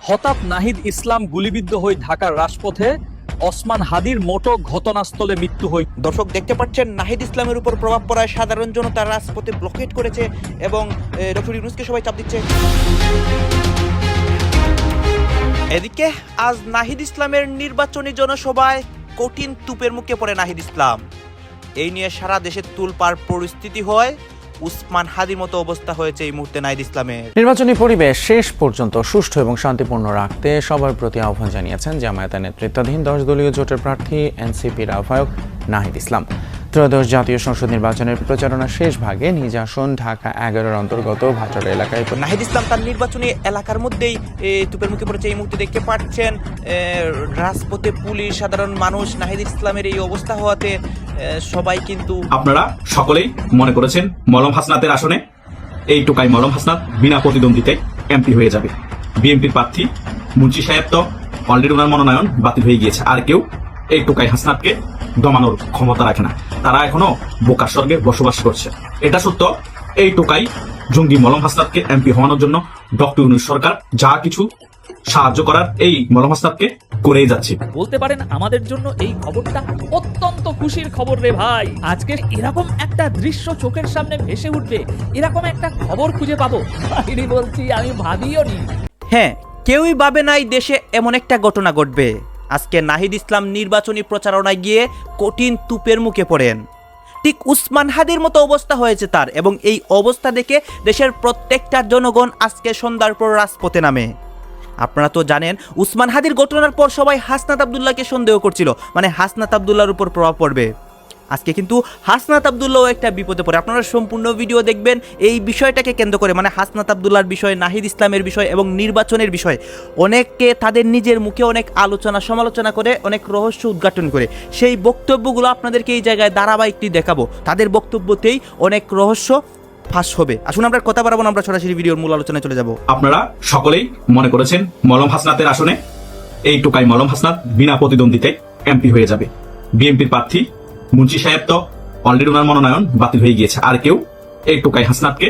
হঠাৎ নাহিদ ইসলাম গুলিবিদ্ধ হয়ে ঢাকার রাজপথে, ওসমান হাদির মোটর ঘটনাস্থলে মৃত্যু হয়। দর্শক দেখতে পাচ্ছেন নাহিদ ইসলামের উপর প্রভাব পড়ায় সাধারণ জনতা রাজপথে ব্লকেট করেছে এবং ডক্টর ইউনূসকে সবাই চাপ দিচ্ছে। এদিকে আজ নাহিদ ইসলামের নির্বাচনী জনসভায় কঠিন তুপের মুখে পড়ে নাহিদ ইসলাম। এই নিয়ে সারা দেশে তুলপাড় পরিস্থিতি হয়। ওসমান হাদির মতো অবস্থা হয়েছে এই মুহূর্তে নাহিদ ইসলামের। নির্বাচনী পরিবেশ শেষ পর্যন্ত সুষ্ঠু এবং শান্তিপূর্ণ রাখতে সবার প্রতি আহ্বান জানিয়েছেন জামায়াতের নেতৃত্বাধীন 10 দলীয় জোটের প্রার্থী এনসিপির আহ্বায়ক নাহিদ ইসলাম। ত্রয়োদশ জাতীয় সংসদ নির্বাচনের প্রচারণা শেষ ভাগে নিজ আসন ঢাকা 11-এর অন্তর্গত ভাটার এলাকায় নাহিদ ইসলাম তার নির্বাচনী এলাকার মধ্যেই তুপের মুখে পড়েছে। এই মুহূর্তে দেখতে পাচ্ছেন রাজপথে পুলিশ, সাধারণ মানুষ। নাহিদ ইসলামের এই অবস্থা হওয়াতে সবাই কিন্তু আপনারা সকলেই মনে করেছেন মলম হাসনাতের আসনে এই টোকাই মলম হাসনাত বিনা প্রতিদ্বন্দ্বিতায় এমপি হয়ে যাবে। বিএনপির প্রার্থী মুন্সি সাহেব তো অলরেডি ওনার মনোনয়ন বাতিল হয়ে গিয়েছে। আর কেউ এই টোকাই হাসনাতকে দমানোর ক্ষমতা রাখে না। তারা এখনো বোকার স্বর্গে বসবাস করছে। এটা সত্য, এই টোকাই জঙ্গি মলম হাসনাতকে এমপি হওয়ানোর জন্য ডক্টর ইউনূস সরকার যা কিছু সাহায্য করার এই মলম হাসনাতকে করেই যাচ্ছে। বলতে পারেন আমাদের জন্য এই খবরটা অত্যন্ত খুশির খবর রে ভাই। আজকে এরকম একটা দৃশ্য চোখের সামনে ভেসে উঠবে, এরকম একটা খবর খুঁজে পাবো বলছি আমি ভাবিও নি। হ্যাঁ, কেউই ভাবে নাই দেশে এমন একটা ঘটনা ঘটবে। আজকে নাহিদ ইসলাম নির্বাচনী প্রচারণায় গিয়ে কঠিন তুপের মুখে পড়েন। ঠিক ওসমান হাদির মতো অবস্থা হয়েছে তার, এবং এই অবস্থা দেখে দেশের প্রত্যেকটা জনগণ আজকে সন্ধ্যার পর রাজপথে নামে। আপনারা তো জানেন ওসমান হাদির ঘটনার পর সবাই হাসনাত আব্দুল্লাহকে সন্দেহ করছিল, মানে হাসনাত আব্দুল্লাহর উপর প্রভাব পড়বে। আজকে কিন্তু হাসনাত আব্দুল্লাহ একটা বিপদে পড়ে। আপনারা সম্পূর্ণ ভিডিও দেখবেন এই বিষয়টাকে কেন্দ্র করে, মানে হাসনাত আব্দুল্লাহর বিষয়, নাহিদ ইসলামের বিষয় এবং নির্বাচনের বিষয়। অনেকে তাদের নিজের মুখে অনেক আলোচনা সমালোচনা করে, অনেক রহস্য উদ্ঘাটন করে। সেই বক্তব্যগুলো আপনাদেরকে এই জায়গায় ধারাবাহিকটি দেখাবো। তাদের বক্তব্যতেই অনেক রহস্য ফাঁস হবে। আসুন আমরা কথা বাড়াবো না, আমরা সরাসরি ভিডিওর মূল আলোচনায় চলে যাব। আপনারা সকলেই মনে করেছেন মলম হাসনাতের আসনে এই টোকাই মলম হাসনাত বিনা প্রতিদ্বন্দ্বিতায় এমপি হয়ে যাবে। বিএনপির প্রার্থী মুন্সি সাহেব তো অলরেডি ওনার মনোনয়ন বাতিল হয়ে গিয়েছে। আর কেউ এই টোকাই হাসনাতকে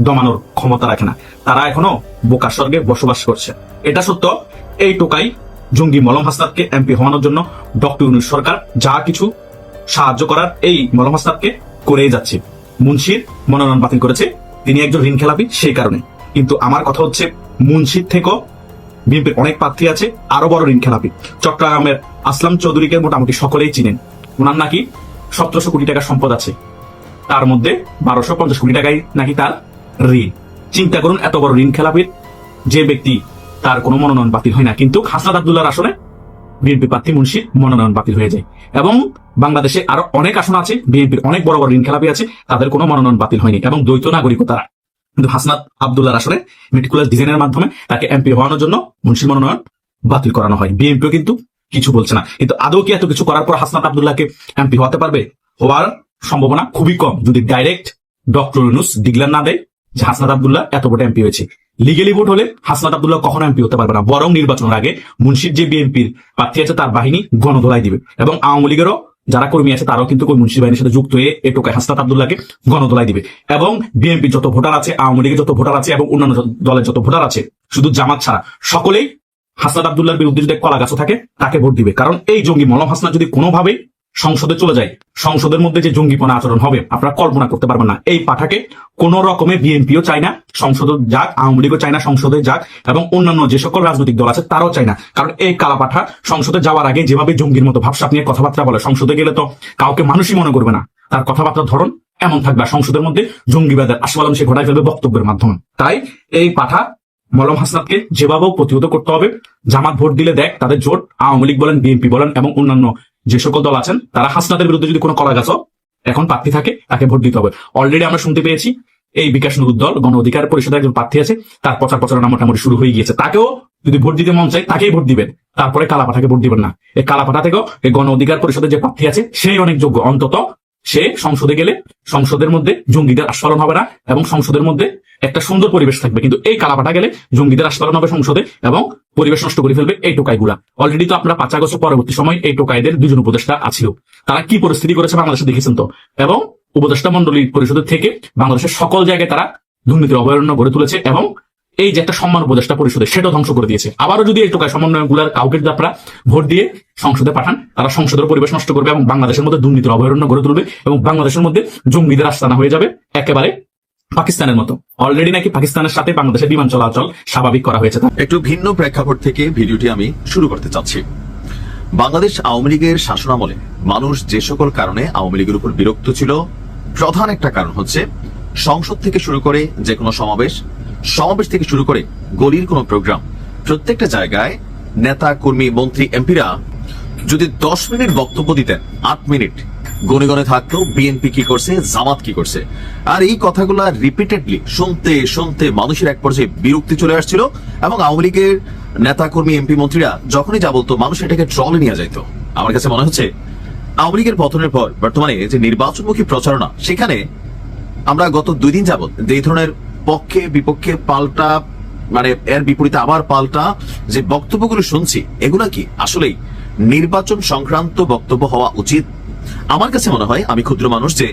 দমানোর ক্ষমতা রাখে না। তারা এখনো বোকার স্বর্গে বসবাস করছে। এটা সত্য, এই টোকাই জঙ্গি মলম হাসনাতকে এমপি হওয়ানোর জন্য ডক্টর ইউনূস সরকার যা কিছু সাহায্য করার এই মলম হাসনাতকে করেই যাচ্ছে। মুন্সির মনোনয়ন বাতিল করেছে, তিনি একজন ঋণ খেলাপি সেই কারণে। কিন্তু আমার কথা হচ্ছে মুন্সির থেকেও বিএনপির অনেক প্রার্থী আছে আরো বড় ঋণ খেলাপি। চট্টগ্রামের আসলাম চৌধুরীকে মোটামুটি সকলেই চিনেন। ওনার নাকি 1700 কোটি টাকার সম্পদ আছে, তার মধ্যে 1250 কোটি টাকাই নাকি তার ঋণ। চিন্তা করুন, এত বড় ঋণ খেলাপির যে ব্যক্তি, তার কোনো মনোনয়ন বাতিল হয় না। কিন্তু হাসনাত আব্দুল্লাহর আসনে বিএনপি প্রার্থী মুন্সির মনোনয়ন বাতিল হয়ে যায়। এবং বাংলাদেশে আরো অনেক আসন আছে, বিএনপির অনেক বড় বড় ঋণ খেলাপি আছে, তাদের কোনো মনোনয়ন বাতিল হয়নি এবং দ্বৈত নাগরিকও তারা। কিন্তু হাসনাত আব্দুল্লাহর আসনে মেটিকুলাস ডিজাইনের মাধ্যমে তাকে এমপি হওয়ানোর জন্য মুন্সির মনোনয়ন বাতিল করানো হয়। বিএনপিও কিন্তু কিছু বলছে না। কিন্তু আদৌ কি এত কিছু করার পর হাসনাত আব্দুল্লাহকে এমপি হতে পারবে? হওয়ার সম্ভাবনা খুবই কম, যদি ডাইরেক্ট ডক্টর ইউনূস ডিক্লেয়ার না দেয় যে হাসনাত আব্দুল্লাহ এত ভোটে এমপি হয়েছে। লিগেলি ভোট হলে হাসনাত আব্দুল্লাহ কখনো এমপি হতে পারবে না। বরং নির্বাচনের আগে মুন্সির যে বিএনপির প্রার্থী আছে তার বাহিনী গণধোলাই দিবে, এবং আওয়ামী লীগেরও যারা কর্মী আছে তারাও কিন্তু মুন্সি বাহিনীর সাথে যুক্ত হয়ে এই টোকাই হাসনাত আব্দুল্লাহকে গণধোলাই দিবে। এবং বিএনপির যত ভোটার আছে, আওয়ামী লীগের যত ভোটার আছে এবং অন্যান্য দলের যত ভোটার আছে, শুধু জামাত ছাড়া সকলেই হাসনাত আব্দুল্লাহর বিরুদ্ধে যদি কলা গাছও থাকে তাকে ভোট দিবে। কারণ এই জঙ্গি মলম হাসনাত যদি কোনোভাবে সংসদে চলে যায়, সংসদের মধ্যে যে জঙ্গিপনা আচরণ হবে আপনারা কল্পনা করতে পারবেন না। এই পাঠাকে কোন রকমে বিএনপিও চায় না সংসদে যাক, আওয়ামী লীগও চায় না সংসদে যাক, এবং অন্যান্য যে সকল রাজনৈতিক দল আছে তারাও চায় না। কারণ এই কালা পাঠা সংসদে যাওয়ার আগে যেভাবে জঙ্গির মতো ভাবসাব নিয়ে কথাবার্তা বলে, সংসদে গেলে তো কাউকে মানুষই মনে করবে না। তার কথাবার্তার ধরন এমন থাকবে, সংসদের মধ্যে জঙ্গিবাদের আস্ফালন সে ঘটায় ফেলবে বক্তব্যের মাধ্যমে। তাই এই পাঠা মলম হাসনাতকে যেভাবেও প্রতিহত করতে হবে। জামাত ভোট দিলে দেখ তাদের জোট, আওয়ামী লীগ বলেন, বিএনপি বলেন এবং অন্যান্য যে সকল দল আছেন তারা হাসনাতের বিরুদ্ধে যদি কোনো কলা গাছও এখন প্রার্থী থাকে তাকে ভোট দিতে হবে। অলরেডি আমরা শুনতে পেয়েছি এই বিকাশ নুরুল দল গণ অধিকার পরিষদের একজন প্রার্থী আছে, তার প্রচারণা মোটামুটি শুরু হয়ে গিয়েছে। তাকেও যদি ভোট দিতে মন চায় তাকেই ভোট দিবেন, তারপরে কালাপাঠাকে ভোট দিবেন না। এই কালাপাঠা থেকেও এই গণ অধিকার পরিষদের যে প্রার্থী আছে সেই অনেক যোগ্য। অন্তত সে সংসদে গেলে সংসদের মধ্যে জঙ্গিদের আস্ফালন হবে না এবং সংসদের মধ্যে একটা সুন্দর পরিবেশ থাকবে। কিন্তু এই কালাপাঠা গেলে জঙ্গিদের আস্ফালন হবে সংসদে এবং পরিবেশ নষ্ট করে ফেলবে এই টোকাইগুলা। অলরেডি তো আপনারা 5 আগস্ট পরবর্তী সময় এই টোকাইদের 2 জন উপদেষ্টা আছিল, তারা কি পরিস্থিতি করেছে বাংলাদেশে দেখেছেন তো। এবং উপদেষ্টা মন্ডলী পরিষদের থেকে বাংলাদেশের সকল জায়গায় তারা দুর্নীতির অভয়ারণ্য গড়ে তুলেছে এবং এই যে একটা সম্মান উপদেষ্টা পরিষদে, সেটা ধ্বংস করে দিয়েছে। আবারও যদি এই টোকায় সমন্বয়গুলোর কাউকে যদি আপনারা ভোট দিয়ে সংসদে পাঠান, তারা সংসদের পরিবেশ নষ্ট করবে এবং বাংলাদেশের মধ্যে দুর্নীতির অভয়ারণ্য গড়ে তুলবে এবং বাংলাদেশের মধ্যে জঙ্গিদের আস্তানা হয়ে যাবে একেবারে পাকিস্তানের মতো। অলরেডি নাকি পাকিস্তানের সাথে বাংলাদেশের বিমান চলাচল স্বাভাবিক করা হয়েছে। একটু ভিন্ন প্রেক্ষাপট থেকে ভিডিওটি আমি শুরু করতে চাচ্ছি। বাংলাদেশ আওয়ামী লীগের শাসনামলে মানুষ যে সকল কারণে আওয়ামী লীগের উপর বিরক্ত ছিল, প্রধান একটা কারণ হচ্ছে সংসদ থেকে শুরু করে যে কোনো সমাবেশ থেকে শুরু করে গলির কোনো প্রোগ্রাম, প্রত্যেকটা জায়গায় নেতা কর্মী মন্ত্রী এমপিরা যদি 10 মিনিট বক্তব্য দিতেন, 8 মিনিট গনে গনে থাকতো বিএনপি কি করছে, জামাত কি করছে। আর এই কথাগুলো রিপিটেডলি শুনতে শুনতে মানুষের এক পর্যায়ে বিরক্তি চলে আসছিল এবং আওয়ামী লীগের নেতা কর্মী এমপি মন্ত্রীরা যখনই যা বলতো মানুষ এটাকে ট্রলে নিয়ে যাইত। আমার কাছে মনে হচ্ছে আওয়ামী লীগের পতনের পর বর্তমানে যে নির্বাচনমুখী প্রচারণা, সেখানে আমরা গত 2 দিন যাবত এই ধরনের পক্ষে বিপক্ষে পাল্টা, মানে এর বিপরীতে আবার পাল্টা যে বক্তব্যগুলো শুনছি, এগুলা কি আসলেই নির্বাচন সংক্রান্ত বক্তব্য হওয়া উচিত? আমার কাছে মনে হয়, আমি ক্ষুদ্র মানুষ, যে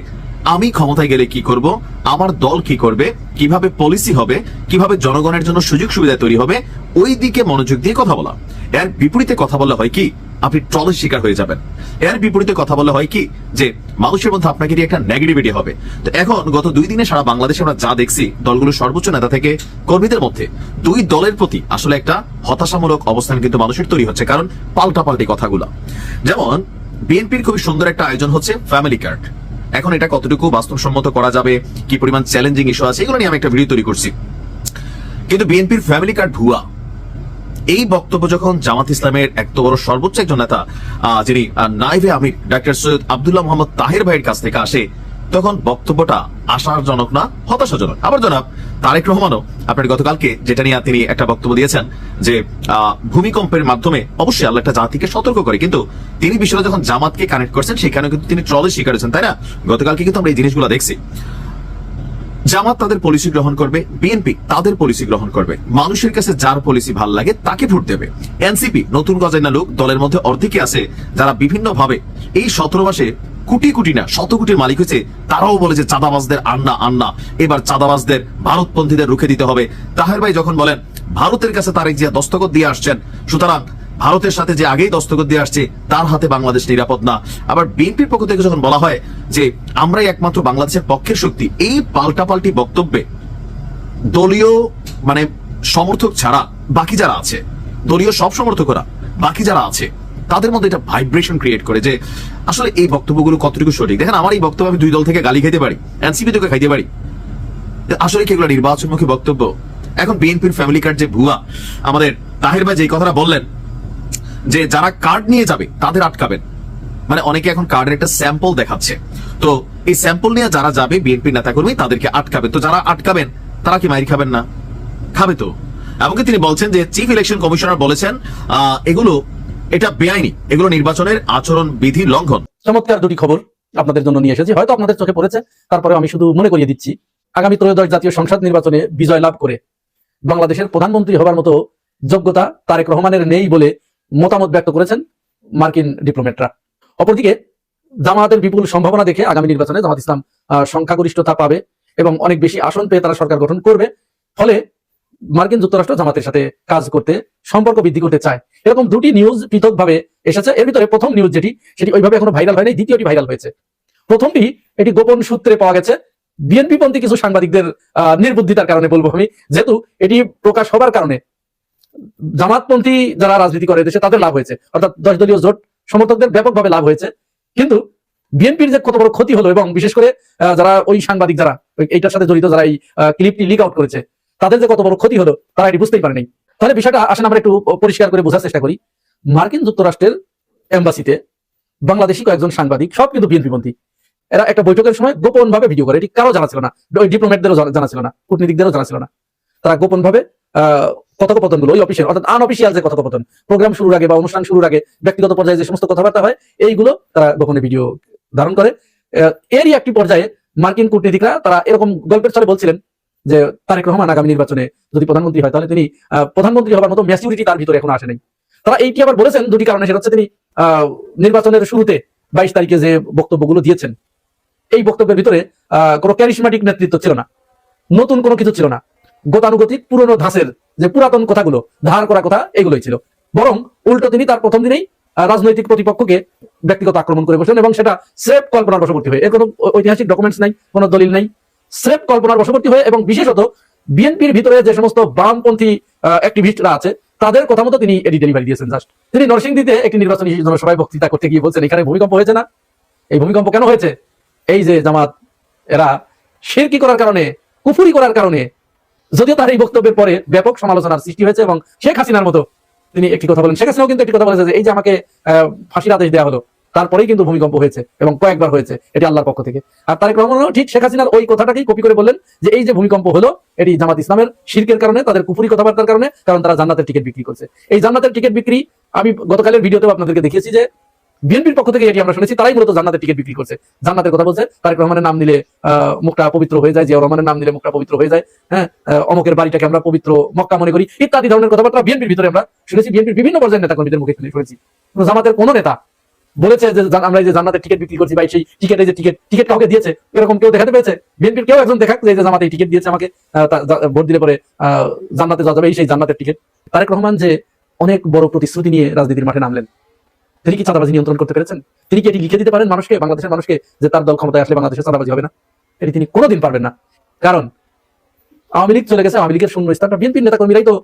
আমি ক্ষমতায় গেলে কি করব, আমার দল কি করবে, কিভাবে পলিসি হবে, কিভাবে জনগণের জন্য সুযোগ সুবিধা তৈরি হবে, ওই দিকে মনোযোগ দিয়ে কথা বলা। এর বিপরীতে কথা বলা হয় কি, আপনি ট্রলের শিকার হয়ে যাবেন। এর বিপরীতে কথা বলা হয় কি, যে মানুষের মধ্যে আপনাকে নিয়ে একটা নেগেটিভিটি হবে। তো এখন গত 2 দিনে সারা বাংলাদেশে আমরা যা দেখছি, দলগুলোর সর্বোচ্চ নেতা থেকে কর্মীদের মধ্যে 2 দলের প্রতি আসলে একটা হতাশামূলক অবস্থান কিন্তু মানুষের তৈরি হচ্ছে, কারণ পাল্টাপাল্টি কথাগুলা। যেমন বিএনপির খুবই সুন্দর একটা আয়োজন হচ্ছে ফ্যামিলি কার্ড। এখন এটা কতটুকু বাস্তবসম্মত করা যাবে, কি পরিমাণ চ্যালেঞ্জিং ইস্যু আছে, এগুলো নিয়ে আমি একটা ভিডিও তৈরি করছি। কিন্তু বিএনপির ফ্যামিলি কার্ড ভুয়া, এই বক্তব্য যখন জামাত ইসলামের এত বড় সর্বোচ্চ একজন নেতা, যিনি নায়েবে আমির ডাক্তার সৈয়দ আব্দুল্লাহ মোহাম্মদ তাহের ভাইয়ের কাছ থেকে আসে, তখন বক্তব্যটা আশাজনক না, হতাশাজনক। আবার জনাব তারেক রহমানও আপনার গতকালকে যেটা নিয়ে তিনি একটা বক্তব্য দিয়েছেন, যে ভূমিকম্পের মাধ্যমে অবশ্যই আল্লাহ একটা জাতিকে সতর্ক করে, কিন্তু তিনি বিষয়টা যখন জামাতকে কানেক্ট করছেন, সেখানে কিন্তু তিনি ট্রলের শিকার হয়েছেন, তাই না? গতকালকে কিন্তু আমরা এই জিনিসগুলো দেখছি। জামাত তাদের পলিসি গ্রহণ করবে, বিএনপি তাদের পলিসি গ্রহণ করবে, মানুষের কাছে যার পলিসি ভাল লাগে তাকে ভোট দেবে। এনসিপি নতুন গজাইনা লোক, দলের মধ্যে অর্ধেকে আছে যারা বিভিন্ন ভাবে এই 17 মাসে কোটি কোটি না শত কোটির মালিক হয়েছে, তারাও বলে যে চাঁদাবাজদের আন্না, এবার চাঁদাবাজদের ভারতপন্থীদের রুখে দিতে হবে। তাহের ভাই যখন বলেন ভারতের কাছে তারেক জিয়া দস্তখত দিয়ে আসছেন, সুতরাং ভারতের সাথে যে আগেই দস্তখত দিয়ে আসছে তার হাতে বাংলাদেশ নিরাপদ না। আবার বিএনপির পক্ষ থেকে যখন বলা হয় যে আমরাই একমাত্র বাংলাদেশের পক্ষের শক্তি, এই পাল্টাপাল্টি বক্তব্যে দলীয় মানে সমর্থক ছাড়া বাকি যারা আছে, দলীয় সব সমর্থকরা বাকি যারা আছে, তাদের মধ্যে এটা ভাইব্রেশন ক্রিয়েট করে যে আসলে এই বক্তব্যগুলো কতটুকু সঠিক। দেখেন, আমার এই বক্তব্য আমি 2 দল থেকে গালি খেতে পারি, এনসিপি থেকে খাইতে পারি, আসলে কি এগুলো নির্বাচনমুখী বক্তব্য? এখন বিএনপির ফ্যামিলি কার্ড যে ভুয়া, আমাদের তাহের ভাই যে কথাটা বললেন যে যারা কার্ড নিয়ে যাবে তাদের আটকাবেন, মানে অনেকে এখন কার্ডের একটা স্যাম্পল দেখাচ্ছে, তো এই স্যাম্পল নিয়ে যারা যাবে বিএনপির নেতাকর্মী তাদেরকে আটকাবে। তো যারা আটকাবেন তারা কি মাইর খাবেন না? খাবে তো। এমনকি তিনি বলছেন যে চিফ ইলেকশন কমিশনার বলেছেন এগুলো এটা বেআইনি, এগুলো নির্বাচনের আচরণ বিধি লঙ্ঘন। চমৎকার 2টি খবর আপনাদের জন্য নিয়ে এসেছি, হয়তো আপনাদের চোখে পড়েছে, তারপরে আমি শুধু মনে করিয়ে দিচ্ছি। আগামী 13শ জাতীয় সংসদ নির্বাচনে বিজয় লাভ করে বাংলাদেশের প্রধানমন্ত্রী হবার মতো যোগ্যতা তারেক রহমানের নেই বলে মতামত ব্যক্ত করেছেন মার্কিন ডিপ্লোম্যাটরা। অপরদিকে জামায়াতের বিপুল সম্ভাবনা দেখে আগামী নির্বাচনে জামাত ইসলাম সংখ্যাগরিষ্ঠতা পাবে এবং অনেক বেশি আসন পেয়ে তারা সরকার গঠন করবে। ফলে মার্কিন যুক্তরাষ্ট্র জামাতের সাথে কাজ করতে, সম্পর্ক বৃদ্ধি করতে চায়। এরকম 2টি নিউজ পৃথকভাবে এসেছে। এর ভিতরে প্রথম নিউজ সেটি ওইভাবে এখনো ভাইরাল হয়নি, দ্বিতীয়টি ভাইরাল হয়েছে। প্রথমটি এটি গোপন সূত্রে পাওয়া গেছে, বিএনপি পন্থী কিছু সাংবাদিকদের নির্বুদ্ধিতার কারণে বলবো আমি, যেহেতু এটি প্রকাশ হবার কারণে জামাতপন্থী যারা রাজনীতি করে দেশে তাদের লাভ হয়েছে, অর্থাৎ 10 দলীয় জোট সমর্থকদের ব্যাপকভাবে লাভ হয়েছে। কিন্তু বিএনপির যে কত বড় ক্ষতি হলো, এবং বিশেষ করে যারা ওই সাংবাদিক যারা এইটার সাথে জড়িত, যারা এই ক্লিপটি লিক আউট করেছে, তাদের যে কত বড় ক্ষতি হলো তারা এটি বুঝতেই পারেনি। তাহলে বিষয়টা আসেন আমরা একটু পরিষ্কার করে বোঝার চেষ্টা করি। মার্কিন যুক্তরাষ্ট্রের এম্বাসিতে বাংলাদেশি কয়েকজন সাংবাদিক, সব কিন্তু বিএনপি পন্থী, এরা একটা বৈঠকের সময় গোপন ভাবে ভিডিও করে, এটি কারো জানা ছিল না, ওই ডিপ্লোম্যাটদেরও জানা ছিল না, কূটনীতিকদেরও জানা ছিল না। তারা গোপন ভাবে কথোপকথন গুলো, ওই অফিসিয়াল অর্থাৎ আনঅফিসিয়াল যে কথোপকথন, প্রোগ্রাম শুরুর আগে বা অনুষ্ঠান শুরুর আগে ব্যক্তিগত পর্যায়ে যে সমস্ত কথাবার্তা হয়, এইগুলো তারা গোপনে ভিডিও ধারণ করে। এরই একটি পর্যায়ে মার্কিন কূটনীতিকরা তারা এরকম গল্পের ছলে বলছিলেন যে তারেক রহমান আগামী নির্বাচনে যদি প্রধানমন্ত্রী হয় তাহলে তিনি প্রধানমন্ত্রী হবার মতো ম্যাচুরিটি তার ভিতরে এখনো আসে নাই। তারা এইটি আবার বলেছেন 2টি কারণে। সেটা হচ্ছে তিনি নির্বাচনের শুরুতে 22 তারিখে যে বক্তব্যগুলো দিয়েছেন, এই বক্তব্যের ভিতরে কোনো ক্যারিসমেটিক নেতৃত্ব ছিল না, নতুন কোনো কিছু ছিল না। গতানুগতিক পুরনো ধাঁচের যে পুরাতন কথাগুলো, ধার করা কথা, এগুলোই ছিল। বরং উল্টো তিনি তার প্রথম দিনেই রাজনৈতিক প্রতিপক্ষকে ব্যক্তিগত আক্রমণ করে বসলেন, এবং সেটা স্রেফ কল্পনার বশবর্তী হয়ে, এর কোনো ঐতিহাসিক ডকুমেন্টস নাই, কোনো দলিল নাই, স্রেফ কল্পনার বশবর্তী হয়ে, এবং বিশেষত বিএনপির ভিতরে যে সমস্ত বামপন্থী অ্যাক্টিভিস্টরা আছে তাদের কথা মতো তিনি এডি ডেলিভারি দিয়েছেন। জাস্ট তিনি নরসিংদীতে একটি নির্বাচনী জনসভায় বক্তৃতা করতে গিয়ে বলছেন, এখানে ভূমিকম্প হয়েছে না? এই ভূমিকম্প কেন হয়েছে? এই যে জামাত এরা শিরকি করার কারণে, কুফরি করার কারণে। যদিও তার এই বক্তব্যের পরে ব্যাপক সমালোচনার সৃষ্টি হয়েছে, এবং শেখ হাসিনার মতো তিনি একটি কথা বলেন। শেখ হাসিনাও কিন্তু একটি কথা বলেছে যে এই যে আমাকে ফাঁসির আদেশ দেওয়া হলো, তারপরেই কিন্তু ভূমিকম্প হয়েছে, এবং কয়েকবার হয়েছে, এটি আল্লাহর পক্ষ থেকে। আর তারেক রহমানও ঠিক শেখ হাসিনার ওই কথাটাকেই কপি করে বললেন যে এই যে ভূমিকম্প হলো, এটি জামাত ইসলামের শিরকের কারণে, তাদের কুফরি কথাবার্তার কারণে, কারণ তারা জান্নাতের টিকিট বিক্রি করছে। এই জান্নাতের টিকিট বিক্রি আমি গতকালের ভিডিওতেও আপনাদেরকে দেখিয়েছি যে বিএনপির পক্ষ থেকে এটি আমরা শুনেছি, তারাই মূলত জান্নাতের টিকিট বিক্রি করছে। জান্নাতের কথা বলছে, তারেক রহমানের নাম নিলে মুখটা পবিত্র হয়ে যায়, জিয়াউর রহমানের নাম নিলে মুখটা পবিত্র হয়ে যায়, হ্যাঁ, অমকের বাড়িটাকে আমরা পবিত্র মক্কা মনে করি, ইত্যাদি ধরনের কথাবার্তা বিএনপির ভিতরে আমরা শুনেছি, বিএনপির বিভিন্ন পর্যায়ের নেতাকর্মীদের মুখে শুনেছি। জামাতের কোন নেতা বলেছে যে আমরা এই যে জান্নাতের টিকিট বিক্রি করছি, বা সেই টিকিট, এই যে টিকিট কাউকে দিয়েছে, এরকম কেউ দেখাতে পেরেছে? বিএনপির কেউ একজন দেখাক যে জামাত এই টিকিট দিয়েছে আমাকে, ভোট দিলে পরে জান্নাতে যাওয়া যাবে, এই সেই জান্নাতের টিকিট। তারেক রহমান যে অনেক বড় প্রতিশ্রুতি নিয়ে রাজনীতির মাঠে নামলেন, তিনি কি চাঁদাবাজি নিয়ন্ত্রণ করতে পেরেছেন? তিনি কি এটি লিখে দিতে পারেন মানুষকে, বাংলাদেশের মানুষকে, যে তার দল ক্ষমতায় আসলে বাংলাদেশে চাঁদাবাজি হবে না? এটি তিনি কোনোদিন পারবেন না। কারণ আওয়ামী লীগ চলে গেছে, আওয়ামী লীগের শূন্য স্থানটা বিএনপির নেতাকর্মীরাই তো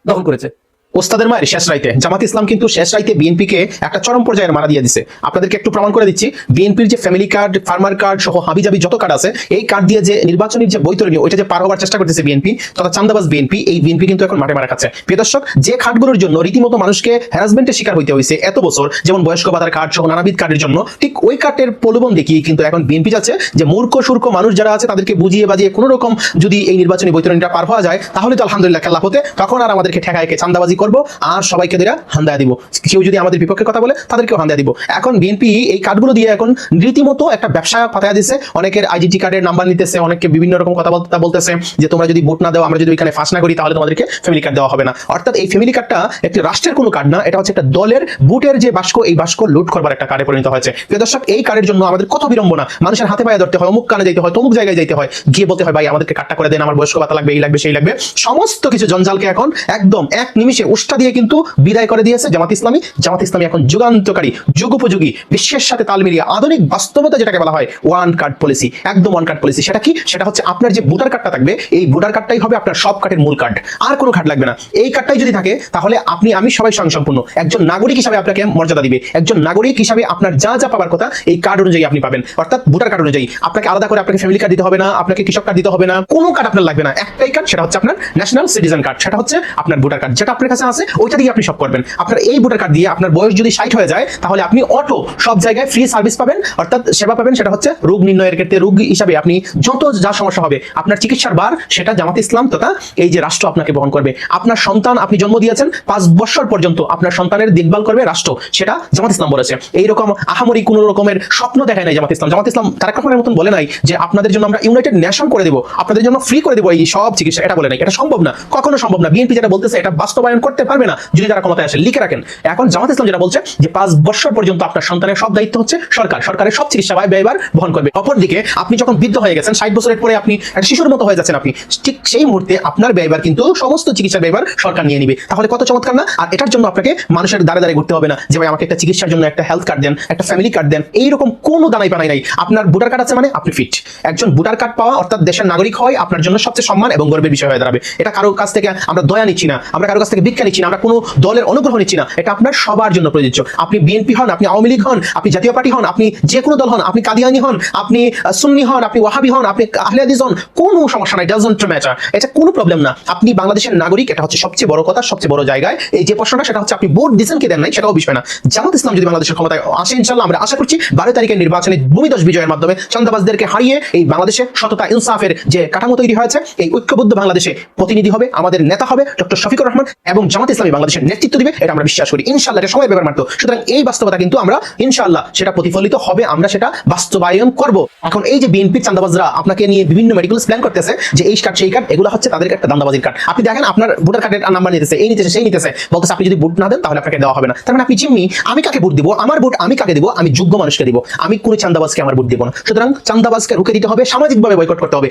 দখল করেছে। ওস্তাদের মায়ের শেষ রাইতে জামাত ইসলাম কিন্তু শেষ রাইতে বিএনপিকে একটা চরম পর্যায়ে মারা দিয়ে দিছে। আপনাদেরকে একটু প্রমাণ করে দিচ্ছি, বিএনপির যে ফ্যামিলি কার্ড, ফার্মার কার্ড সহ হাবিজাবি যত কার্ড আছে, এই কার্ড দিয়ে যে নির্বাচনের যে বৈতরণী, ওইটা যে পার হওয়ার চেষ্টা করতেছে বিএনপি, তথা চান্দাবাজ বিএনপি, এই বিএনপি কিন্তু এখন মাঠে মারা খাচ্ছে। প্রিয় দর্শক, যে কার্ডগুলোর জন্য রীতিমতো মানুষকে হ্যারাসমেন্টের শিকার হইতে হয়েছে এত বছর, যেমন বয়স্ক ভাতার কার্ড সহ নানাবিধ কার্ডের জন্য, ঠিক ওই কার্ডের প্রলোভন দেখিয়ে কিন্তু এখন বিএনপি যাচ্ছে যে মূর্খ সূর্খ মানুষ যারা আছে তাদেরকে বুঝিয়ে বাজিয়ে কোনো রকম যদি এই নির্বাচনী বৈতরণীটা পার হওয়া যায়, তাহলে তো আলহামদুলিল্লাহ খেলা হতে, তখন আর আমাদেরকে ঠেকায় চান্দাবাজি করবো, আর সবাইকে দেরা হান্দায় দিব। কেউ যদি আমাদের বিপক্ষে কথা বলে তাদেরকেও হান্দায় দিব। এখন বিএনপি এই কার্ডগুলো দিয়ে এখন রীতিমতো একটা ব্যবসা পাতায়া দিচ্ছে। অনেকের আইডেন্টি কার্ডের নাম্বার নিতেছে, অনেকে বিভিন্ন রকম কথা বলতেছে যে তোমরা যদি ভোট না দাও, আমরা যদি ওইখানে ফাঁস না করি, তাহলে তোমাদেরকে ফ্যামিলি কার্ড দেওয়া হবে না। অর্থাৎ এই ফ্যামিলি কার্ডটা একটি রাষ্ট্রের কোনো কার্ড না, এটা হচ্ছে একটা দলের বুটের যে বাস্ক, এই বাস্ক লুট করবার একটা কার্ডে পরিণত হয়েছে। প্রিয় দর্শক, এই কার্ডের জন্য আমাদের কত বিড়ম্বনা, মানুষের হাতে পায়ে ধরতে হয়, অমুক কানে যেতে হয়, তমুক জায়গায় যেতে হয়, গিয়ে বলতে হয় ভাই আমাদেরকে কার্ডটা করে দেন, আমার বয়স্ক ভাতা লাগবে, এই লাগবে, সেই লাগবে। সমস্ত কিছু জঞ্জালকে এখন একদম এক নিমিষে উষ্টা দিয়ে কিন্তু বিদায় করে দিয়েছে জামাত ইসলামী। জামাত ইসলামী এখন যুগান্তকারী, যুগোপযোগী, বিশ্বের সাথে তাল মিলিয়ে আধুনিক বাস্তবতা যেটাকে বলা হয় ওয়ান কার্ড পলিসি, একদম ওয়ান কার্ড পলিসি। সেটা কি? সেটা হচ্ছে আপনার যে ভোটার কার্ডটা থাকবে, এই ভোটার কার্ডটাই হবে আপনার সব কার্ডের মূল কার্ড, আর কোনো কার্ড লাগবে না। এই কার্ডটাই যদি থাকে তাহলে আপনি আমি সবাই স্বয়ংসম্পূর্ণ একজন নাগরিক হিসাবে আপনাকে মর্যাদা দিবে। একজন নাগরিক হিসাবে আপনার যা যা পাওয়ার কথা এই কার্ড অনুযায়ী আপনি পাবেন, অর্থাৎ ভোটার কার্ড অনুযায়ী। আপনাকে আলাদা করে আপনাকে ফ্যামিলি কার্ড দিতে হবে না, আপনাকে কৃষক কার্ড দিতে হবে না, কোনো কার্ড আপনার লাগবে না। একটাই কার্ড, সেটা হচ্ছে আপনার ন্যাশনাল সিটিজেন কার্ড, সেটা হচ্ছে আপনার ভোটার কার্ড, যেটা আপনার কাছে আছে ওইটা দিয়ে আপনি সব করবেন। আপনার এই ভোটার কার্ড দিয়ে আপনার বয়স যদি 60 হয়ে যায়, তাহলে আপনি অটো সব জায়গায় ফ্রি সার্ভিস পাবেন, অর্থাৎ সেবা পাবেন। সেটা হচ্ছে রোগ নির্ণয়ের ক্ষেত্রে, রোগ হিসাবে আপনি যত যা সমস্যা হবে, আপনার চিকিৎসার ভার সেটা জামাত ইসলাম তথা এই যে রাষ্ট্র আপনাকে বহন করবে। আপনার সন্তান আপনি জন্ম দিয়েছেন, 5 বছর পর্যন্ত আপনার সন্তানের দেখভাল করবে রাষ্ট্র, সেটা জামাত ইসলাম বলেছে। এইরকম আহামরি কোনো রকমের স্বপ্ন দেখায় নাই জামাত ইসলাম। জামাত ইসলাম তারেক রহমানের মতন বলে নাই যে আপনাদের জন্য আমরা ইউনাইটেড নেশন করে দেবো, আপনাদের জন্য ফ্রি করে দেবো এই সব চিকিৎসা, এটা বলে নাই। এটা সম্ভব না, কখনো সম্ভব না। বিএনপি যেটা বলতেছে এটা বাস্তবায়ন করতে পারবে না যদি তারা ক্ষমতায় আসে। লিখে রাখেন, এখন জামাত ইসলাম যেটা বলছে যে 5 বছর পর্যন্ত আপনার সন্তানের সব দায়িত্ব হচ্ছে সরকার, সরকারের সব চিকিৎসা ব্যয়ভার বহন করবে। অপরদিকে আপনি যখন বৃদ্ধ হয়ে গেছেন, 60 বছরের পরে আপনি একটা শিশুর মতো হয়ে যাচ্ছেন, আপনি ঠিক সেই মুহূর্তে আপনার ব্যয়ভার কিন্তু সমস্ত চিকিৎসার ব্যয়ভার সরকার নিয়ে নিবে। তাহলে কত চমৎকার না? আর এটার জন্য আপনাকে মানুষের দ্বারে দ্বারে ঘুরতে হবে না যে ভাই আমাকে একটা চিকিৎসার জন্য একটা হেলথ কার্ড দেন, একটা ফ্যামিলি কার্ড দেন, এইরকম কোনো দানাই পানাই নাই। আপনার ভোটার কার্ড আছে মানে আপনি ফিট। একজন ভোটার কার্ড পাওয়া অর্থাৎ দেশের নাগরিক হয় আপনার জন্য সবচেয়ে সম্মান এবং গর্বের বিষয় হয়ে দাঁড়াবে। এটা কারোর কাছ থেকে আমরা দয়া নিচ্ছি না, আমরা কারোর কাছ থেকে ভিক্ষা নিচ্ছি না, আমরা কোনো দলের অনুগ্রহ নিচ্ছি না, এটা আপনার সবার জন্য প্রযোজ্য। আপনি বিএনপি হন, আপনি আওয়ামী লীগ হন, আপনি জাতীয় পার্টি হন, আপনি যে কোনো দল হন, আপনি কাদিয়ানি হন, আপনি সুন্নি হন, আপনি ওয়াহাবি হন, আপনি আহলে হাদিস হন, কোনো সমস্যা নাই, ডাজন্ট ম্যাটার, এটা কোনো প্রবলেম না। আপনি বাংলাদেশের নাগরিক, এটা হচ্ছে সবচেয়ে বড় কথা, সবচেয়ে বড় জায়গায়। এই যে প্রশ্নটা সেটা হচ্ছে আপনি ভোট দিচ্ছেন কি দেন নাই সেটাও বিষয় না। জামাত ইসলাম যদি বাংলাদেশের ক্ষমতায় আসে, ইনশাআল্লাহ আমরা আশা করছি 12 তারিখের নির্বাচনে ভূমিদস্যু বিজয়ের মাধ্যমে চাঁদাবাজদেরকে হারিয়ে এই বাংলাদেশে সততা ইনসাফের যে কাঠামো তৈরি হয়েছে, এই ঐক্যবদ্ধ বাংলাদেশে প্রতিনিধি হবে, আমাদের নেতা হবে ডক্টর শফিকুর রহমান, এবং জামাত ইসলামী বাংলাদেশের নেতৃত্ব দিবে, এটা আমরা বিশ্বাস করি। ইনশাআল্লাহ এটা সময় ব্যাপার মাত্র। সুতরাং এই বাস্তবতা কিন্তু আমরা ইনশাআল্লাহ সেটা প্রতিফলিত হবে, আমরা সেটা বাস্তবায়ন করব। এখন এই যে বিএনপির চাঁদাবাজরা আপনাকে নিয়ে বিভিন্ন মেডিকেল প্ল্যান করতেছে যে এই কার্ড সেই কার্ড, এগুলো হচ্ছে তাদের একটা দান্দাবাজির কার্ড। আপনি দেখেন আপনার ভোটার কার্ডের নাম্বার নিতেছে, এই নিতেছে, সেই নিতেছে, বলতেছে আপনি যদি ভোট না দেন তাহলে আপনাকে দেওয়া হবে না। তার মানে আপনি জিম্মি, আমি কাকে ভোট দিব, আমার ভোট আমি কাকে দিব, আমি যোগ্য মানুষকে দিব, আমি কোন চাঁদাবাজকে আমার ভোট দিব না। সুতরাং চাঁদাবাজকে রুখে দিতে হবে, সামাজিকভাবে বয়কট করতে হবে।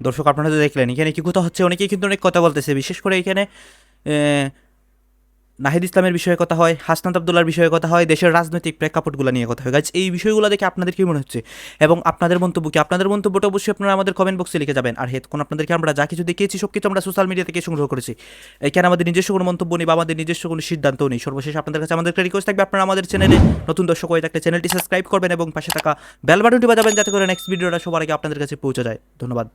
দর্শক আপনারা তো দেখলেন এখানে কি কথা হচ্ছে, অনেকেই কিন্তু অনেক কথা বলতেছে, বিশেষ করে এখানে নাহিদ ইসলামের বিষয়ে কথা হয়, হাসনাত আব্দুল্লার বিষয়ে কথা হয়, দেশের রাজনৈতিক প্রেক্ষাপটগুলো নিয়ে কথা হয়। গাইজ এই বিষয়গুলো দেখে আপনাদের কি মনে হচ্ছে এবং আপনাদের মন্তব্য কি? আপনাদের মন্তব্যটা অবশ্যই আপনারা আমাদের কমেন্ট বক্সে লিখে যাবেন। আর হেতক্ষণ আপনাদেরকে আমরা যা কিছু দেখিয়েছি সব কিছু আমরা সোশ্যাল মিডিয়া থেকে সংগ্রহ করেছি, এখানে আমাদের নিজস্ব কোনো মন্তব্য নেই বা আমাদের নিজস্ব কোনো সিদ্ধান্তও নেই। সর্বশেষ আপনাদের কাছে আমাদের একটা রিকোয়েস্ট থাকবে, আপনারা আমাদের চ্যানেলে নতুন দর্শক হয়ে থাকলে চ্যানেলটি সাবস্ক্রাইব করবেন এবং পাশে থাকা বেল বাটনটি বাজাবেন যাতে করে নেক্সট ভিডিওটা সবার আগে আপনাদের কাছে পৌঁছে যায়। ধন্যবাদ।